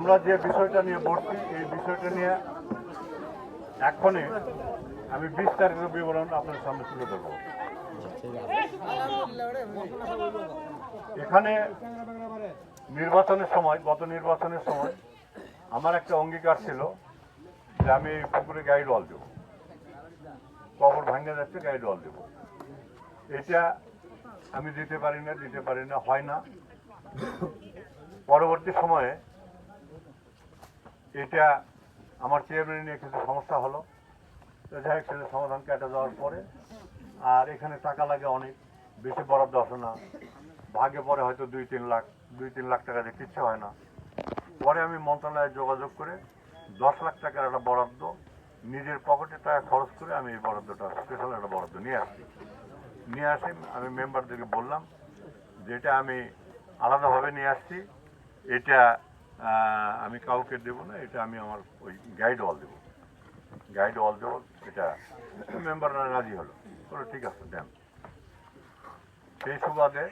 আমরা যে বিষয়টা নিয়ে বলছি এই বিষয়টা নিয়ে এক্ষণে আমি বিস্তারিত বিবরণ আপনার সামনে তুলে ধরব। এখানে নির্বাচনের সময়, গত নির্বাচনের সময় আমার একটা অঙ্গীকার ছিল যে আমি এই পুকুরে গাইড ওয়াল দেবো, কবর ভাঙে যাচ্ছে গাইড ওয়াল দেবো। এটা আমি দিতে পারি না, হয় না। পরবর্তী সময়ে এটা আমার চেয়ারম্যান নিয়ে কিছু সমস্যা হলো, তো যাই হোক সেটা সমাধান কেটে যাওয়ার পরে আর এখানে টাকা লাগে অনেক বেশি, বরাদ্দ আসে না, ভাগে পরে হয়তো 2-3 লাখ টাকা দিয়ে কিচ্ছু হয় না। পরে আমি মন্ত্রণালয়ে যোগাযোগ করে 10 লাখ টাকার একটা বরাদ্দ নিজের পকেটে টাকা খরচ করে আমি এই বরাদ্দটা স্পেশাল একটা বরাদ্দ নিয়ে আসি। আমি মেম্বারদেরকে বললাম যে এটা আমি আলাদাভাবে নিয়ে আসছি, এটা আমি কাউকে দেবো না, এটা আমি আমার ওই গাইড ওয়াল দেবো, এটা মেম্বাররা রাজি হলো, ঠিক আছে দেন। সেই সুবাদে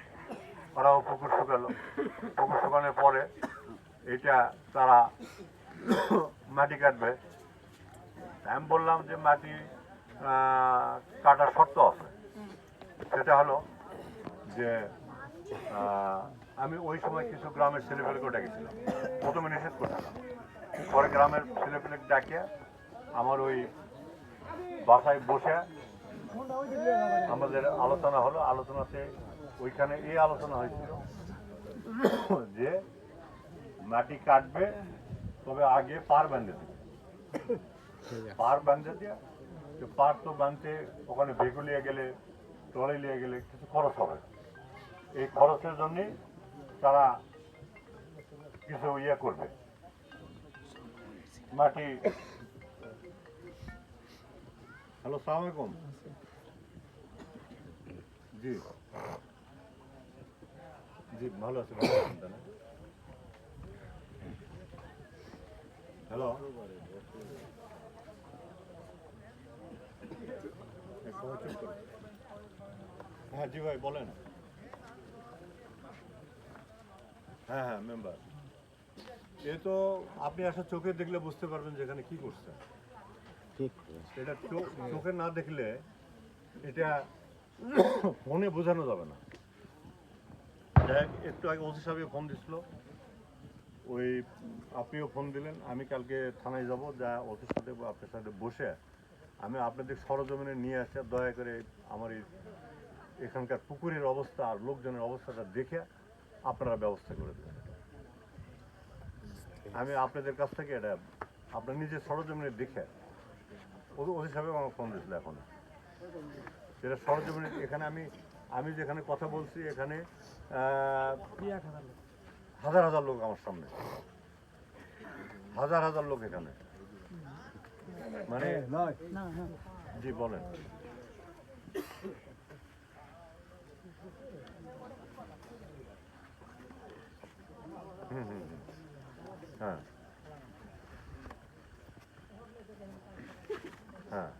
ওরাও পুকুর শুকানোর পরে এটা তারা মাটি কাটবে। আমি বললাম যে মাটি কাটার শর্ত আছে, সেটা হলো যে আমি ওই সময় কিছু গ্রামের ছেলেপেলেকেও ডেকেছিলাম, প্রথমে নিষেধ করছিলাম, পরে গ্রামের ছেলেপেলেকে ডাকিয়ে আমার ওই বাসায় বসে আমাদের আলোচনা হলো। আলোচনাতে ওইখানে এই আলোচনা হয়েছিল যে মাটি কাটবে, তবে আগে পার বাঁধে দেবে, পার তো বাঁধতে ওখানে বেগু নিয়ে গেলে, ট্রলি নিয়ে গেলে কিছু খরচ হবে। এই খরচের জন্যে তারা কিছু করবে, মাটি। হ্যালো, সালাম আলাইকুম। জি জি, ভালো আছে। হ্যালো, হ্যাঁ জি ভাই বলেন। হ্যাঁ মেম্বার, এ তো আপনি আসলে চোখে দেখলে বুঝতে পারবেন যে এখানে কি করছে। এটা চোখে না দেখলে এটা ফোনে বোঝানো যাবে না। একটু আগে ওসি সাহেব ফোন দিছিল, ওই আপনিও ফোন দিলেন। আমি কালকে থানায় যাব, যা ওসির সাথে আপনার সাথে বসে আমি আপনাদের সরজমিনে নিয়ে আসে দয়া করে আমার এখানকার পুকুরের অবস্থা আর লোকজনের অবস্থাটা দেখে আপনারা ব্যবস্থা করে দেবেন। আমি আপনাদের কাছ থেকে এটা আপনার নিজের সরজমিনে দেখে, ওসি সাহেব আমার ফোন দিয়েছিল এখন, সেটা সরজমিনে এখানে আমি যেখানে কথা বলছি এখানে হাজার হাজার লোক আমার সামনে, হাজার লোক এখানে, মানে জি বলেন। হ্যাঁ হ্যাঁ,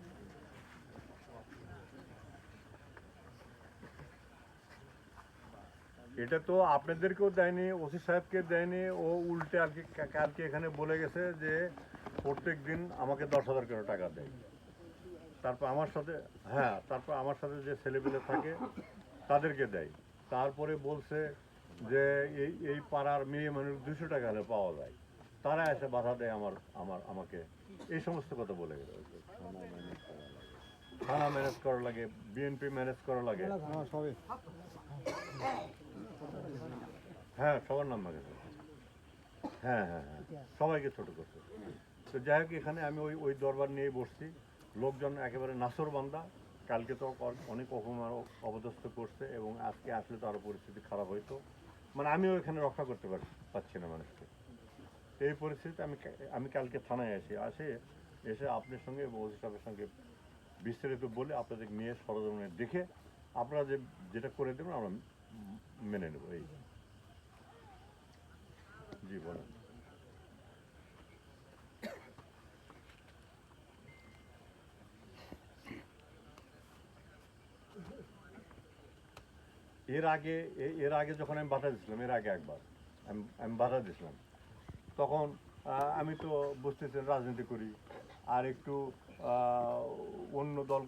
এটা তো আপনাদেরকেও দেয়নি, ওসি সাহেবকে দেয়নি, ও উল্টে আর কি কালকে এখানে বলে গেছে যে প্রত্যেক দিন আমাকে 10,000 করে টাকা দেয়। তারপর আমার সাথে যে ছেলেপেলে থাকে তাদেরকে দেয়। তারপরে বলছে যে এই পাড়ার মেয়ে মানুষ 200 টাকা হলে পাওয়া যায়, তারা এসে বাধা দেয় আমাকে, এই সমস্ত কথা বলে গেল। থানা ম্যানেজ করা লাগে, বিএনপি ম্যানেজ করা লাগে, হ্যাঁ সবার নাম গেছে, হ্যাঁ সবাইকে ছোট করছে। তো যাই হোক, এখানে আমি ওই দরবার নিয়ে বসছি, লোকজন একেবারে নাসর বান্দা। কালকে তো অনেক অপমান অপদস্থ করছে, এবং আজকে আসলে তো আরও পরিস্থিতি খারাপ হইতো, মানে আমিও এখানে রক্ষা করতে পারছি না মানুষকে। এই পরিস্থিতিতে আমি কালকে থানায় এসে আপনার সঙ্গে এবং ওসি সাহেবের সঙ্গে বিস্তারিত বলে আপনাদের নিয়ে সরজমিনে দেখে আপনারা যেটা করে দেবেন আমরা মেনে নেব। এই জি বলেন। এর আগে যখন আমি বাধা দিয়েছিলাম, এর আগে একবার আমি বাধা দিয়েছিলাম, তখন আমি তো বুঝতেছেন রাজনীতি করি, আর একটু অন্য দল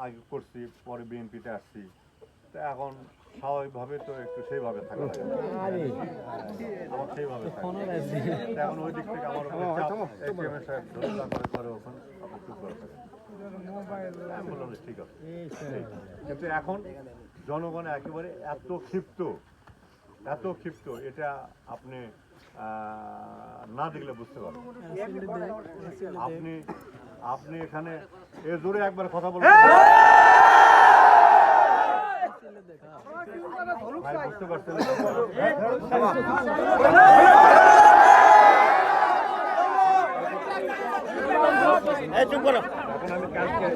আগে করছি, পরে বিএনপিতে আসছি, তো এখন স্বাভাবিকভাবে তো একটু সেইভাবে থাকা লাগে। আমার সেইভাবে এখন ওই দিক থেকে আমার সাহেব করে ওখানে আপনি চুপ করে থাকেন। আমি বললাম ঠিক আছে, কিন্তু এখন জনগণ একেবারে এত ক্ষিপ্ত, এটা আপনি না দেখলে বুঝতে পারবেন। আপনি এখানে এ জোরে একবার কথা বলবেন, ভাই বুঝতে পারছেন? এখন আমি কালকে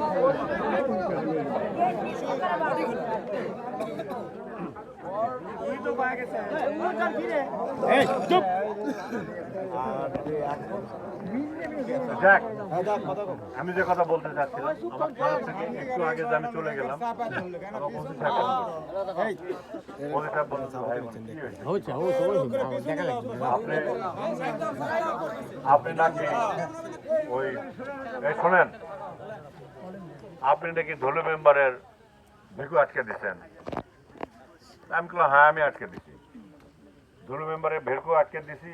আমি যে কথা বলতে চাচ্ছিলাম, আমার তরফ থেকে একটু আগে যে আমি চলে গেলাম, আপনি নাকি ওই শোনেন, আপনি নাকি ধলু মেম্বারের ভিকু আটকে দিচ্ছেন। আমি বললাম হ্যাঁ, আমি আটকে দিছি, ধলু মেম্বারের ভিকু আটকে দিছি।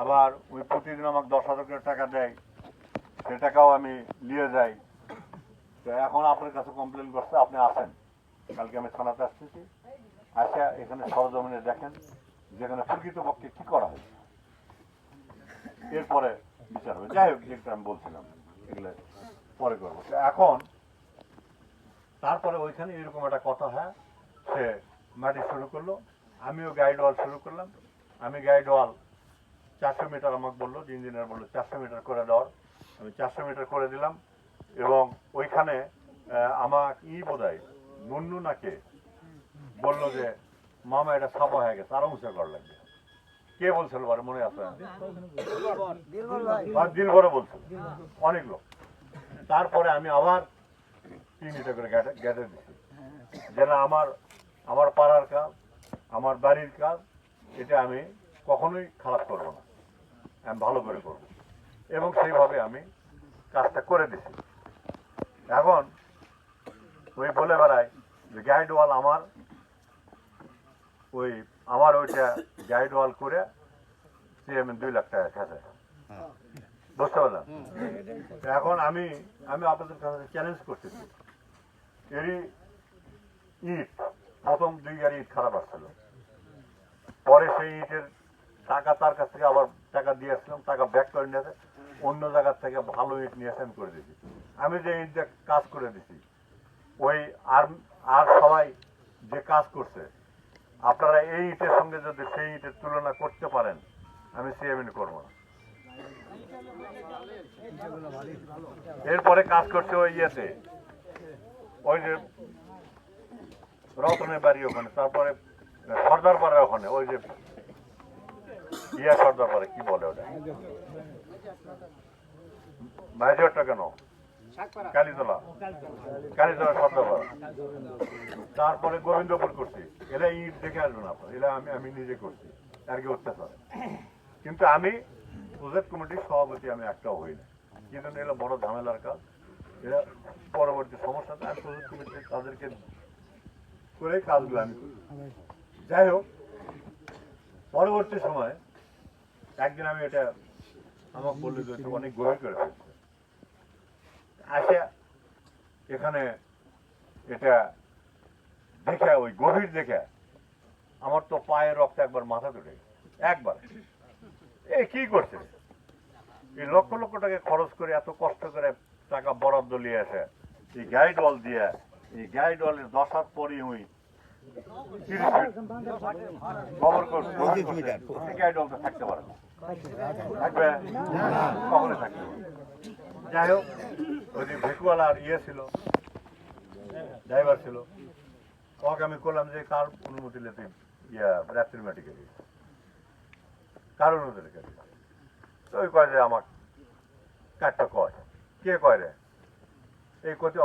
আবার ওই প্রতিদিন আমাকে 10,000 করে টাকা দেয়, সে টাকাও আমি নিয়ে যাই। তো এখন আপনার কাছে কমপ্লেন করছে, আপনি আসেন, কালকে আমি থানাতে আসতেছি, আসা এখানে সরজমিনে দেখেন যেখানে প্রকৃতপক্ষে কি করা হয়েছে, এরপরে বিচার হবে। যাই হোক, যেটা আমি বলছিলাম এগুলো পরে করবো। এখন তারপরে ওইখানে এরকম একটা কথা, হ্যাঁ, সে মাটি শুরু করলো, আমিও গাইড ওয়াল শুরু করলাম। আমি গাইড ওয়াল 400 মিটার আমাকে বললো, ইঞ্জিনিয়ার বললো 400 মিটার করে দেওয়ার, আমি 400 মিটার করে দিলাম। এবং ওইখানে আমাকে বোধহয় নুন্নু নাকে বললো যে মামা এটা ছাপা হয়ে গেছে, আরো উঁচা করা লাগবে। কে বলছিল বারে মনে আছে? দিলভরে বলছিল, অনেক লোক। তারপরে আমি আবার 3 মিটার করে গেটে দিচ্ছি, যেন আমার পাড়ার কাজ, আমার বাড়ির কাজ, এটা আমি কখনোই খারাপ করবো না, আমি ভালো করে করব। এবং সেইভাবে আমি কাজটা করে দিছি। এখন ওই বলে বেড়ায় যে গাইড ওয়াল আমার ওইটা গাইড ওয়াল করে চেয়ারম্যান 2 লাখ টাকা খেতে, বুঝতে পারলাম। এখন আমি আপনাদের কাছে চ্যালেঞ্জ করতেছি, এরই ইট প্রথম 2 গাড়ি ইট খারাপ আসছিল, পরে সেই ইটের টাকা তার কাছ থেকে আবার টাকা দিয়ে আসলাম, টাকা ব্যাক করে নিয়েছে, অন্য জায়গার থেকে ভালো ইট নিয়ে এসে আমি করে দিয়েছি। আমি যে ইট দিয়ে কাজ করে দিছি, ওই আর সবাই যে কাজ করছে, আপনারা এই ইটের সঙ্গে যদি সেই ইটের তুলনা করতে পারেন, আমি চেয়ারম্যান করবো না। এরপরে কাজ করছে ওই ইয়েতে, ওই যে রতনের বাড়ি ওখানে, তারপরে সর্দার পাড়ার ওখানে, ওই যে সর্দার পাড়া কি বলে ওটা, মেজরটা কেন, কালীতলা সর্দার পাড়া, তারপরে গোবিন্দপুর করছি। এরা ইট দেখে আসবেন আপনার, এরা আমি নিজে করছি আর কি অত্যাচার। কিন্তু আমি প্রজেক্ট কমিটির সভাপতি আমি একটাও হই না, কিন্তু এরা বড় ঝামেলার কাজ, এরা পরবর্তী সমস্যাতে আমি প্রজেক্ট কমিটি তাদেরকে করে কাজগুলো আমি করি। যাই হোক, পরবর্তী সময় একদিন আমি এটা আমাকে বললে যে অনেক গভীর করে ফেলছে, আসে এখানে এটা দেখে, ওই গভীর দেখে আমার তো পায়ের রক্ত একবার মাথা তুলে একবার, এই কি করছে, এই লক্ষ লক্ষ টাকা খরচ করে এত কষ্ট করে টাকা বরাদ্দ নিয়ে আসে, এই গাইড ওয়াল দিয়ে, এই গাইড ওয়ালের 10 হাত পরই হই খবর করছে গাইড ওয়াল তো থাকতে পারে না, থাকবে কখনো থাকবে। যাই হোক, ওই যে ভেকুয়ালার ছিল, ড্রাইভার ছিল, ওকে আমি করলাম যে কার অনুমতি লেতে রাত্রির মাটিকে দিয়েছে, কার অনুমতি রেখে দিয়েছে। তো ওই কয় যে আমার কাঠটা কয়, কে কয় রে, এই কতি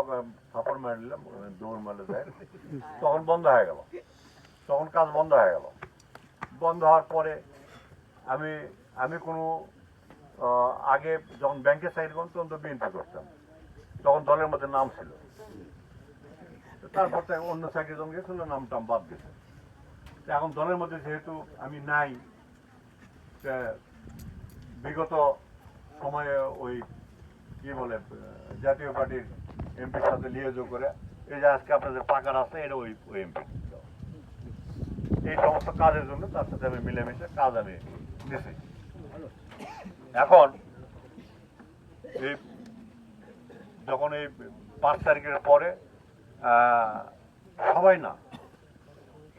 ফাপড় মার নিলাম, দৌড় মারলে যায়, তখন বন্ধ হয়ে গেল, তখন কাজ বন্ধ হয়ে গেল। বন্ধ হওয়ার পরে আমি আমি কোনো আগে যখন ব্যাংকে চাকরি করতাম তখন তো বিএনপি করতাম, তখন দলের মধ্যে নাম ছিল। তারপর তো অন্য চাকরি যখন গেছিল নাম টাম বাদ দিয়েছে। এখন দলের মধ্যে যেহেতু আমি নাই, বিগত সময়ে ওই কি বলে জাতীয় পার্টির এমপির সাথে লিয়াজোগ করে এই যে আজকে আপনাদের পাকা রাস্তা এটা ওই ওই এমপি, এই সমস্ত কাজের জন্য তার সাথে আমি মিলেমিশে কাজ আমি নিছি। এখন এই যখন এই 5 তারিখের পরে সবাই না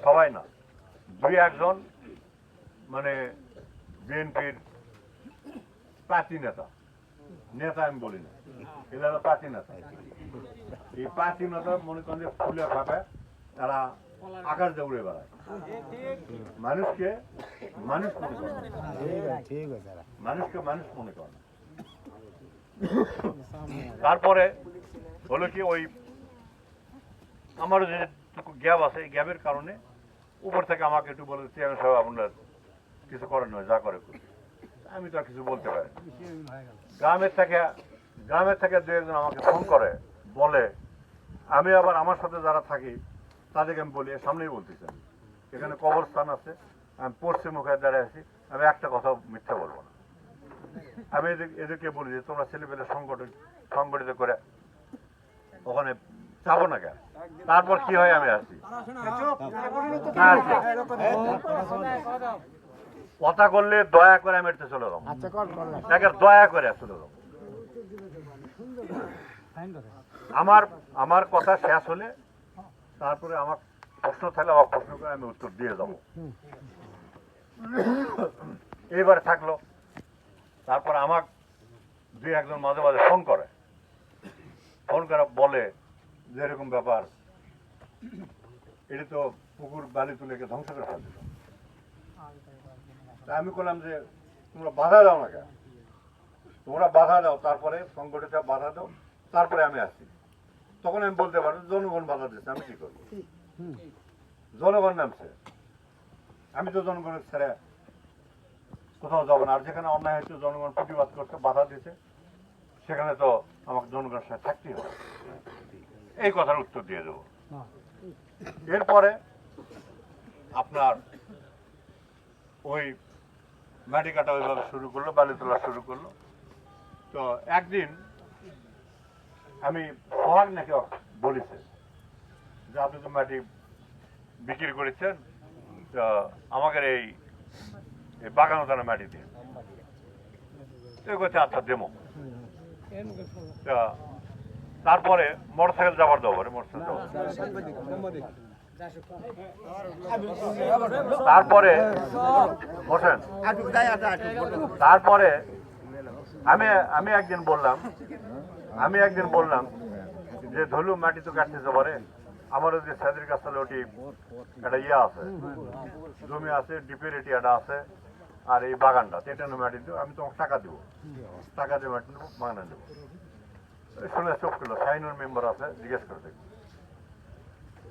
2-1 মানে বিএনপির প্রার্থী নেতা আমি বলি না, এরা প্রার্থী নেতা। এই প্রার্থী নেতা মনে করেন যে ফুলে ফাঁপে তারা আকাশ দিয়ে উড়ে বেড়ায়, মানুষকে মানুষ মনে করে মানুষকে মানুষ মনে করে। তারপরে হলো কি ওই আমার যেটুকু গ্যাপ আছে এই গ্যাপের কারণে উপর থেকে আমাকে একটু বলে চেয়ারম্যান সাহেব আপনার কিছু করেন নয়, যা করে আমি তো আর কিছু বলতে পারি। গ্রামের থেকে 2-1 আমাকে ফোন করে বলে, আমি আবার আমার সাথে যারা থাকি তাদেরকে আমি বলি, সামনেই বলতেছি এখানে কবরস্থান আছে, আমি পশ্চিম মুখে দাঁড়িয়ে আছি, আমি একটা কথা মিথ্যা বলবো না। আমি এদেরকে বলি যে তোমরা ছেলেপেলে সংগঠিত করে ওখানে যাবো না কেন, তারপর কি হয় আমি আসি। কথা করলে দয়া করে আমি এটা চলে যাবো, দয়া করে চলে যাবো। আমার কথা শেষ হলে তারপরে আমার প্রশ্ন থাকলে আমার প্রশ্ন করে আমি উত্তর দিয়ে যাবো। এইবারে থাকলো, তারপর আমার 2-1 মাঝে মাঝে ফোন করে বলে যে এরকম ব্যাপার, এটা তো পুকুর বালি তুলেকে ধ্বংস করে ফেলতে। আমি বললাম যে তোমরা বাধা দাও না কেন, তোমরা বাধা দাও, তারপরে সংগঠিত বাধা দাও, তারপরে আমি আসি। তখন আমি বলতে পারবো জনগণ বাধা দিচ্ছে, আমি কি করবো, জনগণ নামছে, আমি তো জনগণের ছেড়ে কোথাও যাবো না। আর যেখানে অন্যায় হয়েছে জনগণ প্রতিবাদ করতে বাধা দিয়েছে সেখানে তো আমাকে জনগণের সাথে থাকতেই হবে, এই কথার উত্তর দিয়ে দেবো। এরপরে আপনার ওই মাটি কাটা ওইভাবে শুরু করলো, বালি তোলা শুরু করলো। তো একদিন আমি সোহাগ নাকি বলেছে যে আপনি তো মাটি বিক্রি করেছেন, তো আমাকে এই বাগানো দানা মাটি দিয়ে করছে, আচ্ছা দেবো। তারপরে মোটরসাইকেল যাবার দেবো, তারপরে বসেন। তারপরে আমি একদিন বললাম যে ধরলু মাটি তো কাটতেছে পারে, আমারও যে স্যাদের কাছ থেকে ওটি একটা ইয়ে আছে, জমি আছে, ডিপের এটি একটা আছে, আর এই বাগানটা তেটানো মাটি দেবো, আমি তোমাকে টাকা দেবো, টাকা দিয়ে মাটি নেবো, বাগানে দেবো। শুনে চোখ করলো, সাইনুর মেম্বার আছে, জিজ্ঞেস করে দেখি।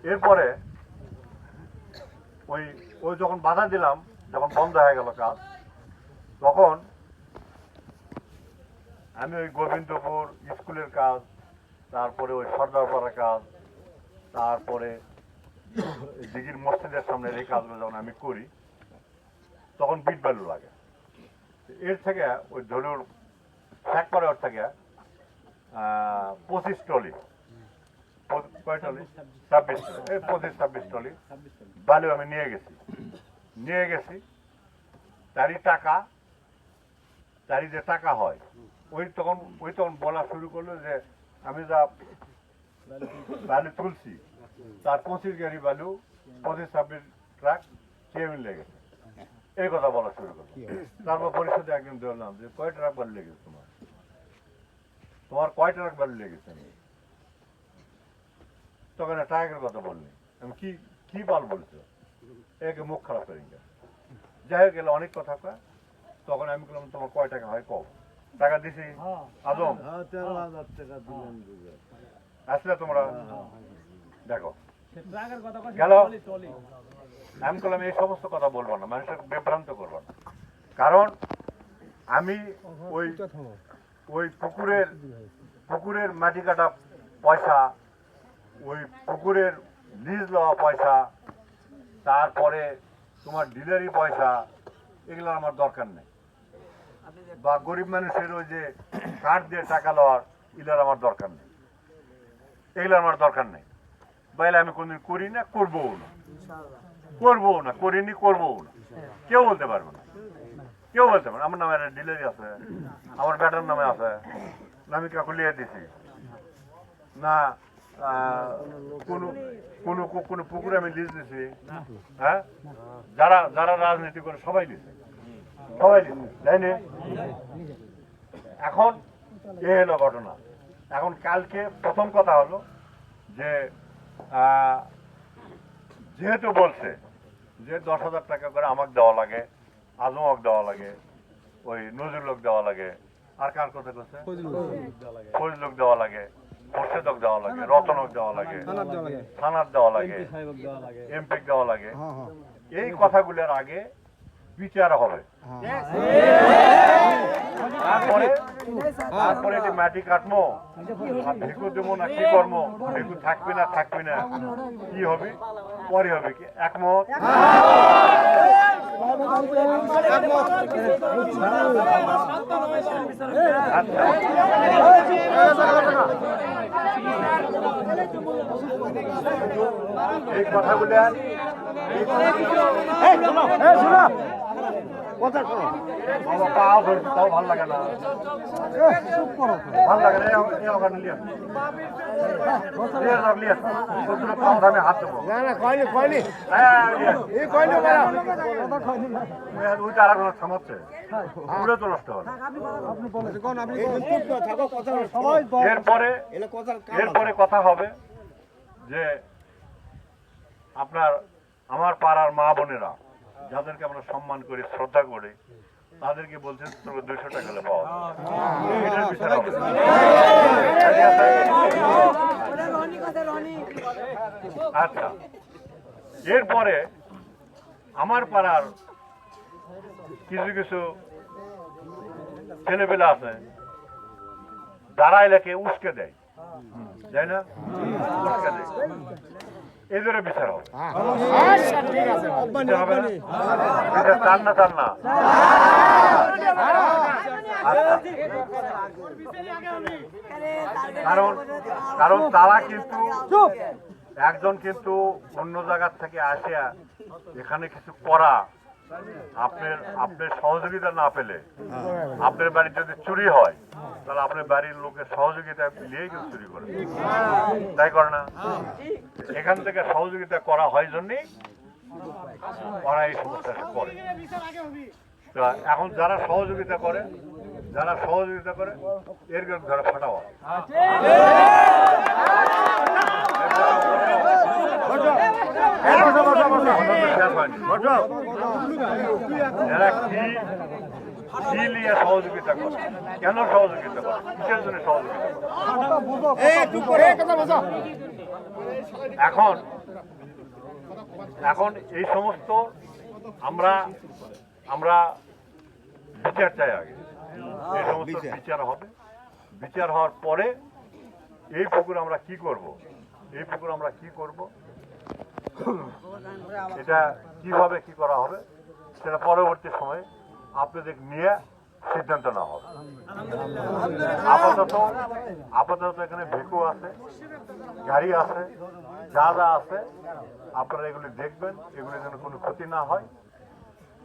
এরপরে ওই যখন বাধা দিলাম, যখন বন্ধ হয়ে গেল কাজ, তখন আমি ওই গোবিন্দপুর স্কুলের কাজ, তারপরে ওই সর্দারপাড়ার কাজ, তারপরে দিঘির মসজিদের সামনে এই কাজগুলো যখন আমি করি তখন বিট ভ্যালু লাগে। এর থেকে ওই ধরুন ফ্যাক করে ওর থেকে 25 টলি, কয় টলি, 26 টলি বালু আমি নিয়ে গেছি। তারই যে টাকা হয় ওই তখন বলা শুরু করলো যে আমি যা বালু তুলছি তার 25 গাড়ি বালু 25-26 ট্রাক চেয়ে লেগেছে, এই কথা বলা শুরু করলো। তারপর পরিষদে একদিন ধরলাম যে কয় ট্রাক বালু লেগেছে, তোমার কয় ট্রাক বালু লেগেছে। তখন ট্রাকের কথা বললি, আমি কি বাল বলছো, একে মুখ খারাপ করে যাই হোক গেলে অনেক কথা কয়। তখন আমি বললাম তোমার কয় টাকা হয় কম, টাকা দিছি আজম আসলে তোমরা দেখো গেল। আমি বললাম এই সমস্ত কথা বলবো না, মানুষের বিভ্রান্ত করবো না, কারণ আমি ওই ওই পুকুরের মাটি কাটা পয়সা, ওই পুকুরের লিজ লওয়া পয়সা, তারপরে তোমার ডিলারি পয়সা, এগুলো আমার দরকার নেই। বা গরিব মানুষের ওই যে কার্ড দিয়ে টাকা লওয়ার, এগুলোর আমার দরকার নেই, এগুলো আমার দরকার নেই। বাইরে আমি কোনদিন করি না, করবো না, করিনি, করবো না। কেউ বলতে পারবে না, কেউ বলতে পারবে। আমার নামে একটা ডিলারি আছে, আমার ব্যাটার নামে আছে, আমি কাকু লিয়ে দিছি না, কোনো কোনো কোনো পুকুরে আমি লিজ দিছি। হ্যাঁ, যারা যারা রাজনীতি করে সবাই দিছে, তাই না? এখন এ হলো ঘটনা। এখন কালকে প্রথম কথা হলো যে যেহেতু বলছে যে 10,000 টাকা করে আমাকে দেওয়া লাগে, আজমক দেওয়া লাগে, ওই নজরুলক দেওয়া লাগে, আর কার কথা করছে, ফজলুক দেওয়া লাগে, মোর্শেদক দেওয়া লাগে, রতনক দেওয়া লাগে, থানার দেওয়া লাগে, এমপি দেওয়া লাগে। এই কথাগুলোর আগে বিচার হবে, তারপরে এটি মাটি কাটবো, ভিকু দেবো না কি করবো, ভিকু থাকবি না কি হবে, পরে হবে কি একমত? এই কথাগুলো তাও ভাল লাগে না, ভাল লাগে না। আমি হাত দেবো ওইটা আর থামাচ্ছে, পুরো তো নষ্ট হবে। এরপরে কথা হবে যে আপনার আমার পাড়ার মা বোনেরা যাদেরকে আমরা সম্মান করি, শ্রদ্ধা করি, তাদেরকে বলছেন 200 টাকা হলে পাওয়া এটার বিচার হবে। আচ্ছা, এরপরে আমার পাড়ার কিছু কিছু ছেলেপেলে আছে যারা এলাকে উস্কে দেয়, তাই না? উস্কে দেয়, এদের বিচার হবে। চান না কারণ তারা কিন্তু একজন কিন্তু অন্য জায়গার থেকে আসিয়া এখানে কিছু করা, আপনার সহযোগিতা না পেলে, আপনার বাড়ির যদি চুরি হয় তাহলে আপনার বাড়ির লোকের সহযোগিতা নিয়েই কিন্তু চুরি করে, তাই করে না? এখান থেকে সহযোগিতা করা হয় জন্যই ওরা এই সমস্যাটা করে। এখন যারা সহযোগিতা করে এর ধরে ফাটা হয়। এরা কি নিয়ে সহযোগিতা করে, কেন সহযোগিতা করে, কিসের জন্য সহযোগিতা করে? এখন এই সমস্ত আমরা বিচার চাই আগে, এই সমস্ত বিচার হবে। বিচার হওয়ার পরে এই পুকুর আমরা কি করব, এটা কিভাবে কি করা হবে সেটা পরবর্তী সময়ে আপনাদের নিয়ে সিদ্ধান্ত নেওয়া হবে। আপাতত এখানে ভিকু আছে, গাড়ি আছে, যা আছে আপনারা এগুলি দেখবেন, এগুলি যেন কোনো ক্ষতি না হয়,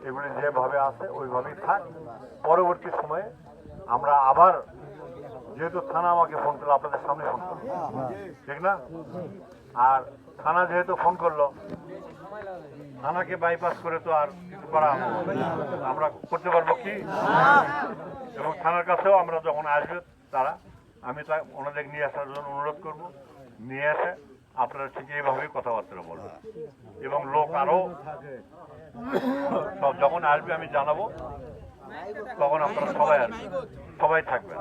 এগুলি যেভাবে আছে ওইভাবেই থাক। পরবর্তী সময়ে আমরা আবার, যেহেতু থানা আমাকে ফোন করলো, আপনাদের সামনে ফোন করলো, ঠিক না? আর থানা যেহেতু ফোন করলো, থানাকে বাইপাস করে তো আর কিছু করা আমরা করতে পারবো কি? এবং থানার কাছেও আমরা যখন আসবে তারা, আমি তা ওনাদের নিয়ে আসার জন্য অনুরোধ করব, নিয়ে এসে আপনারা ঠিক এইভাবেই কথাবার্তা বলবেন। এবং লোক আরো সব যখন আসবে আমি জানাবো, তখন আপনারা সবাই আসবেন, সবাই থাকবেন।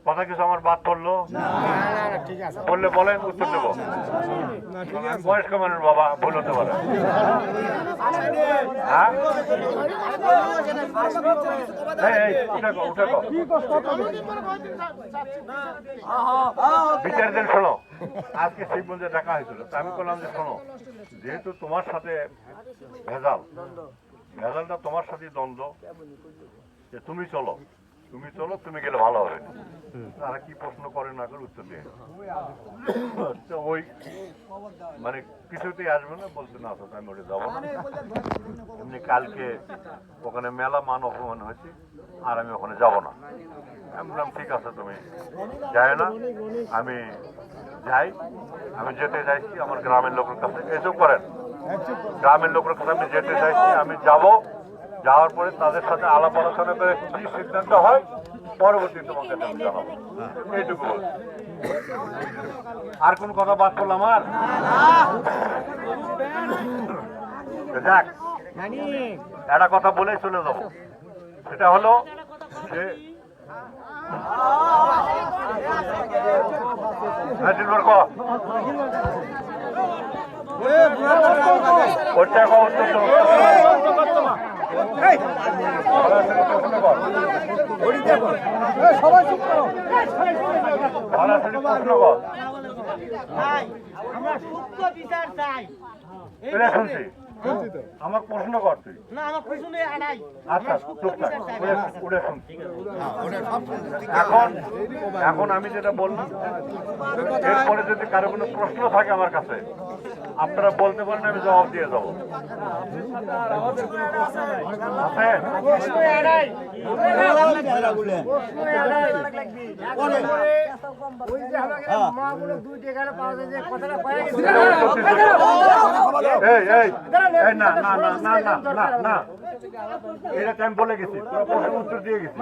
কথা কিছু আমার বাদ পড়লো বললে বলেন উত্তর দেবো। বয়স্ক মানুষ বাবা ভুল হতে পারে। হ্যাঁ বিচার দেন। শোনো, আজকে শিবগঞ্জে ডাকা হয়েছিল, তা আমি বললাম যে শোনো, যেহেতু তোমার সাথে ভেজালটা তোমার সাথে দ্বন্দ্ব, যে তুমি চলো তুমি গেলে ভালো হবে। তারা কি প্রশ্ন করে না করে উত্তর দিয়ে তো ওই মানে কিছুতেই আসবে না, বলতে না আসো আমি ওটা যাবো না। এমনি কালকে ওখানে মেলা মান অপমান হয়েছে আর আমি ওখানে যাব না। আমি বললাম ঠিক আছে তুমি যাই না, আমি যাই। আমি যেতে চাইছি আমার গ্রামের লোকের কাছে, এসব করেন গ্রামের লোকের কাছে আমি যেতে চাইছি। আমি যাব, যাওয়ার পরে তাদের সাথে আলাপ আলোচনা করে কি সিদ্ধান্ত হয় পরবর্তী তোমাকে জানাবো। এইটুকু বল, আর কোন কথা বাদ করলাম? আর যাক, একটা কথা বলেই চলে যাবো, সেটা হলো যে শুনছি আমার প্রশ্ন কর তুই। আচ্ছা এখন আমি যেটা বললাম, এরপরে যদি কারো কোনো প্রশ্ন থাকে আমার কাছে আপনারা বলতে পারেন, আমি জবাব দিয়ে যাবো। এটা আমি বলে গেছি, প্রশ্ন উত্তর দিয়ে গেছি,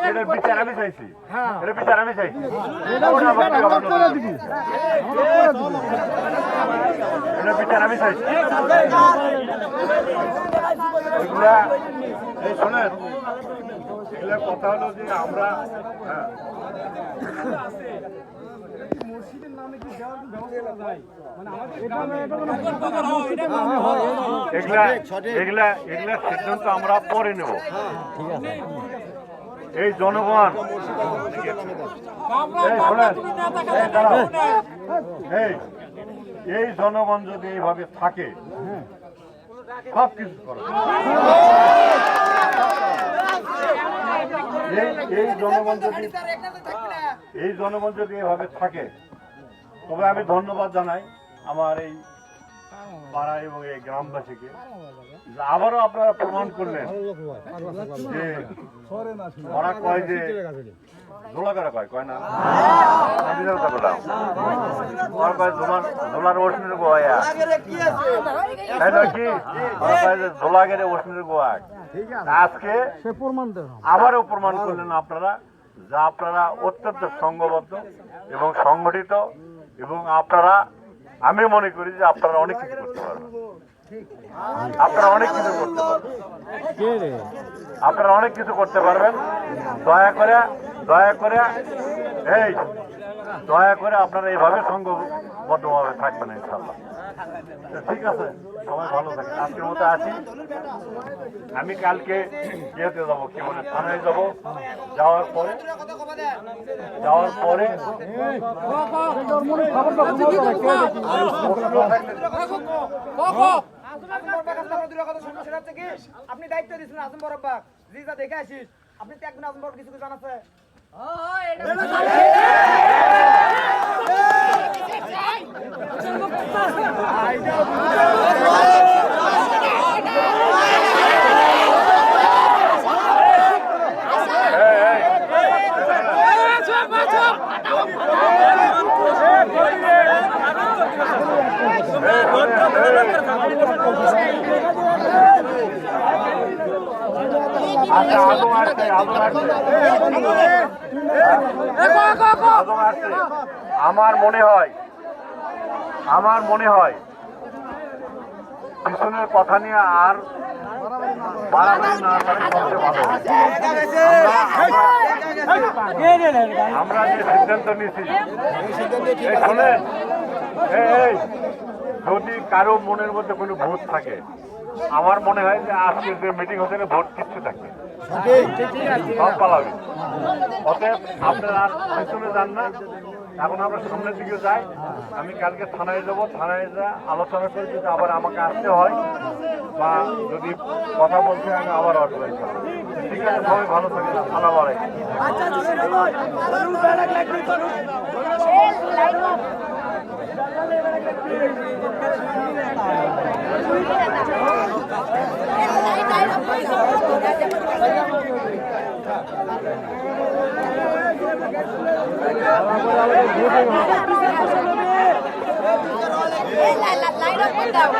এটার বিচার আমি চাইছি, এটা বিচার আমি চাইছি। এটা বিচার আমি চাইছি। এগুলা এই শোনেন, এগুলা কথা হলো যে আমরা এগুলা সিদ্ধান্ত আমরা পরে নেব। এই জনগণ এই জনগণ যদি এইভাবে থাকে সব কিছু করে, এই জনগণ যদি এভাবে থাকে, তবে আমি ধন্যবাদ জানাই আমার এই পাড়া এবং এই গ্রামবাসীকে। আবারও আপনারা প্রমাণ করলেন যে ওরা কয় যে দোলাকারা কয় না, আমি বললাম দোলার ওষুধের গোয়া কি দোলা গেলে ওষুধের গোয়া। আজকে আবারও প্রমাণ করলেন আপনারা যে আপনারা অত্যন্ত সংঘবদ্ধ এবং সংগঠিত, এবং আপনারা, আমি মনে করি যে আপনারা অনেক কিছু করতে পারবেন, আপনারা অনেক কিছু করতে পারবেন, আপনারা অনেক কিছু করতে পারবেন। দয়া করে আপনারা এইভাবে সংঘবদ্ধভাবে থাকবেন ইনশাআল্লাহ। ঠিক আছে, সবাই ভালো থাকে। আজকের মতো আছি। আমি কালকে যেতে যাবো, কি বলে থানায় যাবো। যাওয়ার পরে আপনি দায়িত্ব দিচ্ছেন আজম বরব্বা, জিজা দেখে আসিস, আপনি তো একদিন আজম বরব্বা কিছু জানাচ্ছে। আমার মনে হয় পিছনের কথা নিয়ে আর বাড়াবাড়ি না করে সবচেয়ে ভালো। আমরা যে সিদ্ধান্ত নিয়েছি এই শোনেন, এই যদি কারো মনের মধ্যে কোনো ভোট থাকে, আমার মনে হয় যে আজকের যে মিটিং হচ্ছে না, ভোট কিচ্ছু থাকবে না। সব পালাবে। অতএব আপনারা আর পেছনে যান না, এখন আমরা সামনের দিকে যাই। আমি কালকে থানায় যাব, থানায় যা আলোচনা করে যদি আবার আমাকে আসতে হয় বা যদি কথা বলতে হয় আমি আবার আসবো। ঠিক আছে, সবাই ভালো থাকেন। আসসালামু আলাইকুম। লাইন আপ করতে হবে।